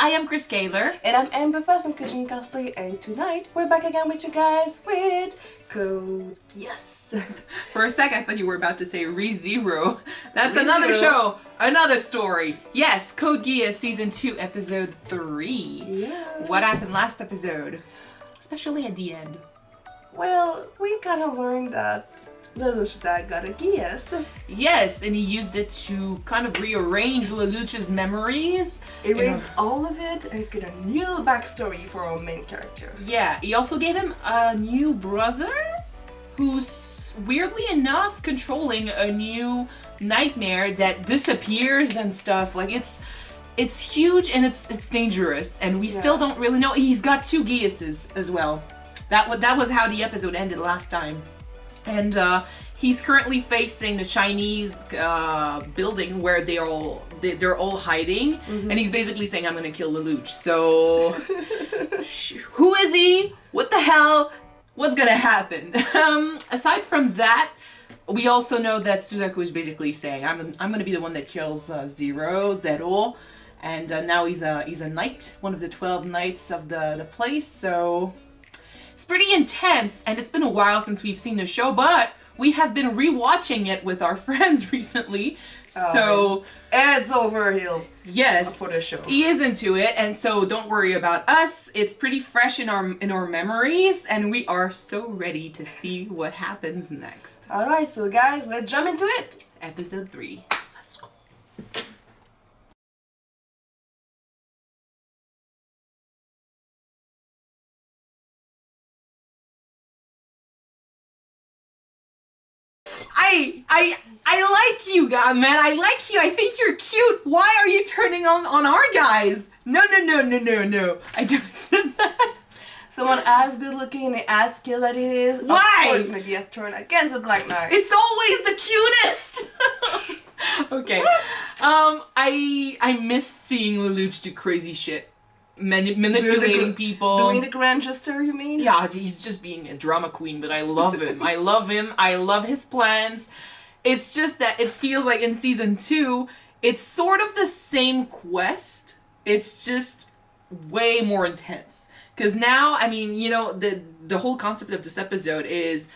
I am Chris Kaler. And I'm Amber from Kitchen Cosplay, and tonight we're back again with you guys with Code Geass. For a sec, I thought you were about to say ReZero. That's another show, another story. Yes, Code Geass Season 2, Episode 3. Yeah. What happened last episode? Especially at the end. Well, we kind of learned that Lelouch's dad got a Geass. Yes, and he used it to kind of rearrange Lelouch's memories. Erase all of it and get a new backstory for our main character. Yeah, he also gave him a new brother who's weirdly enough controlling a new nightmare that disappears and stuff. Like it's huge and it's dangerous, and we still don't really know. He's got two Geasses as well. That was how the episode ended last time. And he's currently facing the Chinese building where they're all hiding, and he's basically saying, "I'm gonna kill Lelouch." So, who is he? What the hell? What's gonna happen? Aside from that, we also know that Suzaku is basically saying, "I'm gonna be the one that kills Zero, and now he's a knight, one of the 12 knights of the place." So. It's pretty intense, and it's been a while since we've seen the show, but we have been rewatching it with our friends recently. So it's over. Yes, for the show. He is into it, and so don't worry about us. It's pretty fresh in our memories, and we are so ready to see what happens next. All right, so guys, let's jump into it. Episode 3. Let's go. I like you, God, man. I like you. I think you're cute. Why are you turning on our guys? No. I don't accept that. Someone as good looking and as skilled as it is, why? Of course, gonna be a turn against the Black Knight. It's always the cutest. Okay. I miss seeing Lelouch do crazy shit. Manipulating people. Doing the grand gesture, you mean? Yeah, he's just being a drama queen, but I love him. I love his plans. It's just that it feels like in season 2, it's sort of the same quest. It's just way more intense. Because now, I mean, you know, the whole concept of this episode is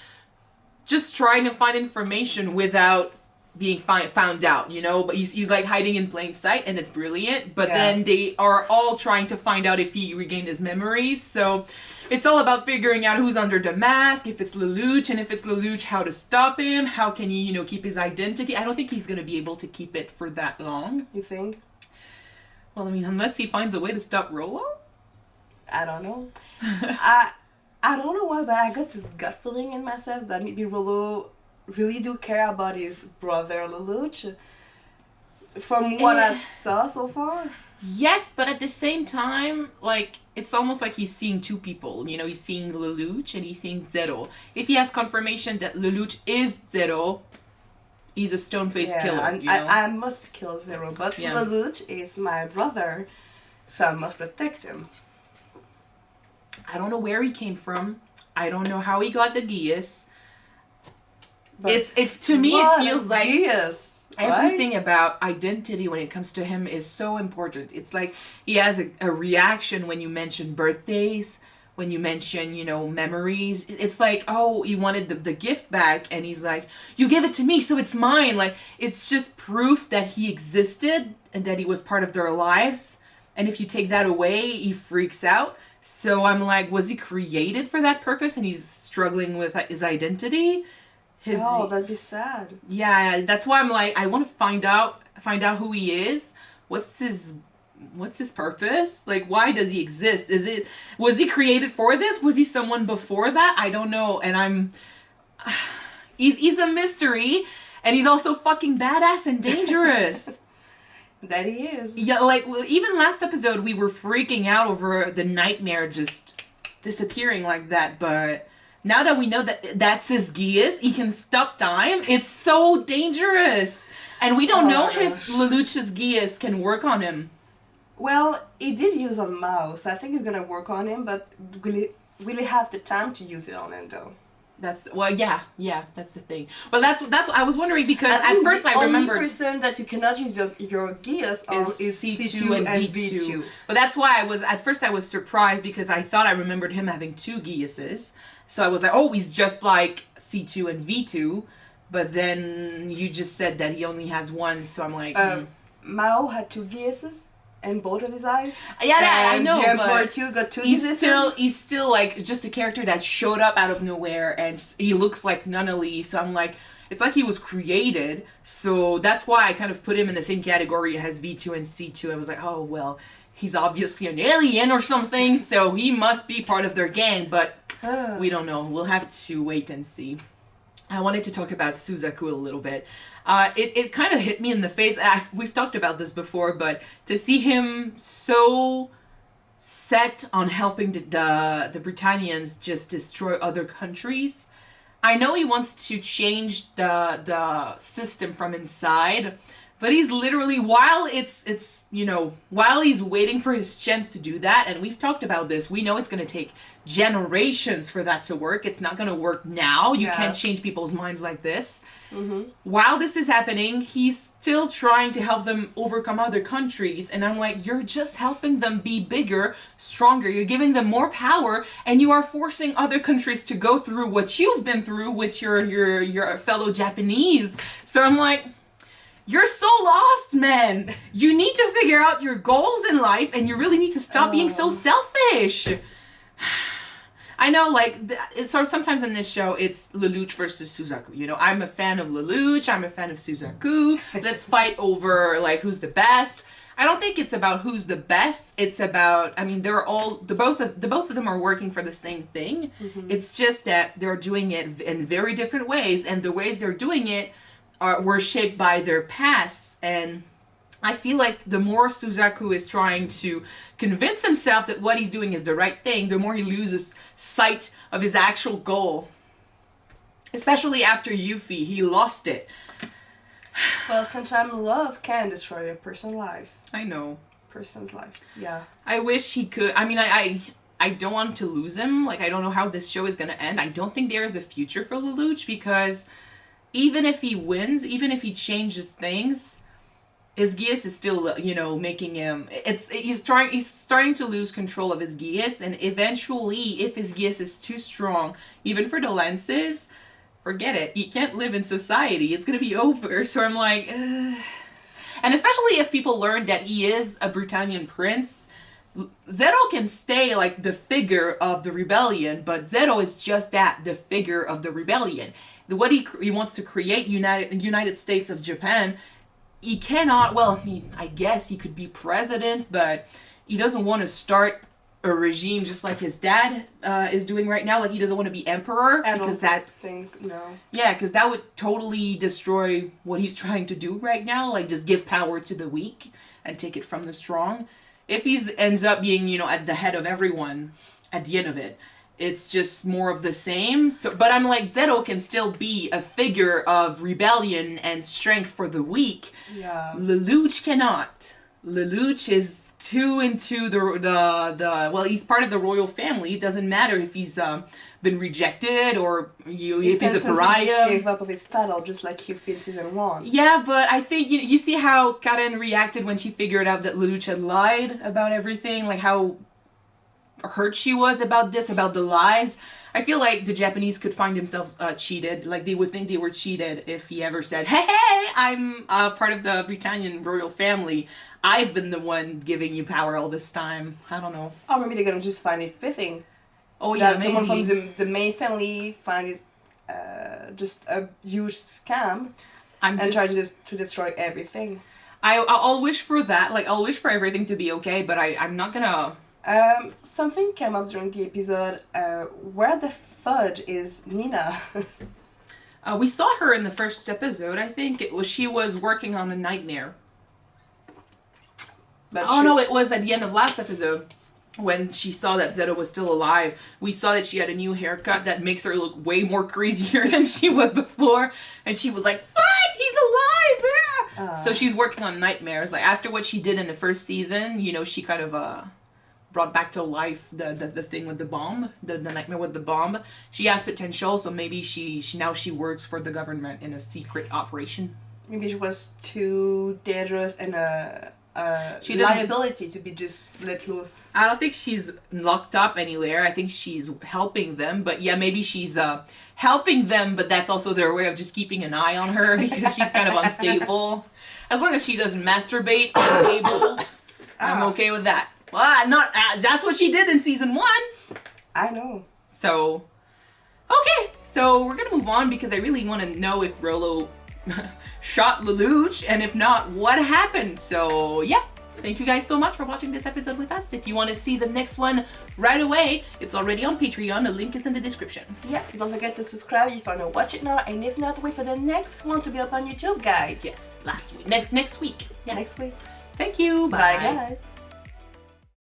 just trying to find information without being found out, you know, but he's like hiding in plain sight, and it's brilliant. But then they are all trying to find out if he regained his memories. So it's all about figuring out who's under the mask, if it's Lelouch, and if it's Lelouch, how to stop him, how can he, you know, keep his identity. I don't think he's gonna be able to keep it for that long. You think? Well, I mean, unless he finds a way to stop Rolo. I don't know. I don't know why, but I got this gut feeling in myself that maybe Rolo really do care about his brother Lelouch, from what I saw so far. Yes, but at the same time, like, it's almost like he's seeing two people. You know, he's seeing Lelouch and he's seeing Zero. If he has confirmation that Lelouch is Zero, he's a stone-faced killer, you know? I must kill Zero, but Lelouch is my brother, so I must protect him. I don't know where he came from. I don't know how he got the Geass. To me it feels like Geass, everything about identity when it comes to him is so important. It's like he has a reaction when you mention birthdays, when you mention, you know, memories. It's like, oh, he wanted the gift back, and he's like, you give it to me, so it's mine. Like, it's just proof that he existed and that he was part of their lives. And if you take that away, he freaks out. So I'm like, was he created for that purpose and he's struggling with his identity? Oh, that'd be sad. Yeah, that's why I'm like, I want to find out who he is. What's his purpose? Like, why does he exist? Was he created for this? Was he someone before that? I don't know. And he's a mystery, and he's also fucking badass and dangerous. That he is. Yeah, like, even last episode we were freaking out over the nightmare just disappearing like that, but now that we know that that's his Geass, he can stop time, it's so dangerous. And we don't know if Lelouch's Geass can work on him. Well, he did use a mouse. I think it's gonna work on him, but will he have the time to use it on him, though? That's the thing. But that's I was wondering because I at think first the I remembered only person that you cannot use your Geass on is C2 and V2. But that's why at first I was surprised because I thought I remembered him having 2 Geasses. So I was like, oh, he's just like C2 and V2. But then you just said that he only has 1, so I'm like... Mao had 2 Geasses in both of his eyes. Yeah, I know, the Emperor but too got 2 he's still like just a character that showed up out of nowhere, and he looks like Nunnally, so I'm like, it's like he was created, so that's why I kind of put him in the same category as V2 and C2. I was like, oh, well, he's obviously an alien or something, so he must be part of their gang, but we don't know. We'll have to wait and see. I wanted to talk about Suzaku a little bit. It kind of hit me in the face. We've talked about this before, but to see him so set on helping the Britannians just destroy other countries. I know he wants to change the system from inside, but he's literally, while while he's waiting for his chance to do that, and we've talked about this, we know it's going to take generations for that to work. It's not going to work now. You can't change people's minds like this. Mm-hmm. While this is happening, he's still trying to help them overcome other countries, and I'm like, you're just helping them be bigger, stronger. You're giving them more power, and you are forcing other countries to go through what you've been through with your fellow Japanese. So I'm like, you're so lost, man. You need to figure out your goals in life, and you really need to stop being so selfish. I know, like, so sometimes in this show, it's Lelouch versus Suzaku. You know, I'm a fan of Lelouch, I'm a fan of Suzaku. Let's fight over, like, who's the best. I don't think it's about who's the best. It's about, I mean, the both of them are working for the same thing. Mm-hmm. It's just that they're doing it in very different ways, and the ways they're doing it were shaped by their past. And I feel like the more Suzaku is trying to convince himself that what he's doing is the right thing, the more he loses sight of his actual goal. Especially after Yuffie, he lost it. Well, sometimes love can destroy a person's life. I know. Person's life, yeah. I wish he could. I mean, I don't want to lose him. Like, I don't know how this show is going to end. I don't think there is a future for Lelouch, because even if he wins, even if he changes things, his Geass is still, making him... He's starting to lose control of his Geass, and eventually, if his Geass is too strong, even for the lenses, forget it. He can't live in society. It's gonna be over. So I'm like... Ugh. And especially if people learn that he is a Britannian prince, Zero can stay, like, the figure of the rebellion, but Zero is just that, the figure of the rebellion. What he wants to create, United States of Japan, he cannot, well, I mean, I guess he could be president, but he doesn't want to start a regime just like his dad is doing right now. Like, he doesn't want to be emperor, because yeah, because that would totally destroy what he's trying to do right now. Like, just give power to the weak and take it from the strong. If he ends up being, at the head of everyone at the end of it, it's just more of the same. So, but I'm like, Zero can still be a figure of rebellion and strength for the weak. Yeah. Lelouch cannot. Lelouch is too into well, he's part of the royal family. It doesn't matter if he's been rejected or if he's a pariah. He just gave up of his title, just like he in season 1. Yeah, but I think you see how Karen reacted when she figured out that Lelouch had lied about everything, like how hurt she was about the lies. I feel like the Japanese could find themselves cheated. Like, they would think they were cheated if he ever said, hey, I'm part of the Britannian royal family. I've been the one giving you power all this time. I don't know. Or maybe they're gonna just find it fitting. Oh yeah, that maybe. Someone from the main family find it just a huge scam and try to destroy everything. I'll wish for that. Like, I'll wish for everything to be okay, but I'm not gonna... Something came up during the episode. Where the fudge is Nina? We saw her in the first episode. I think she was working on a nightmare. No, it was at the end of last episode when she saw that Zeta was still alive. We saw that she had a new haircut that makes her look way more crazier than she was before, and she was like, "Fight! He's alive!" Yeah! So she's working on nightmares. Like, after what she did in the first season, she kind of brought back to life the thing with the bomb, the nightmare with the bomb. She has potential, so maybe she now she works for the government in a secret operation. Maybe she was too dangerous and a She didn't- liability to be just let loose. I don't think she's locked up anywhere. I think she's helping them. But yeah, maybe she's helping them, but that's also their way of just keeping an eye on her because she's kind of unstable. As long as she doesn't masturbate on tables, I'm okay with that. Well, not that's what she did in season 1. I know. So, okay. So we're gonna move on because I really want to know if Rolo shot Lelouch, and if not, what happened. So yeah, thank you guys so much for watching this episode with us. If you want to see the next one right away, it's already on Patreon. The link is in the description. Yeah, so don't forget to subscribe if you want to watch it now, and if not, wait for the next one to be up on YouTube, guys. Yes, last week. Next week. Yeah. Next week. Thank you. Bye guys.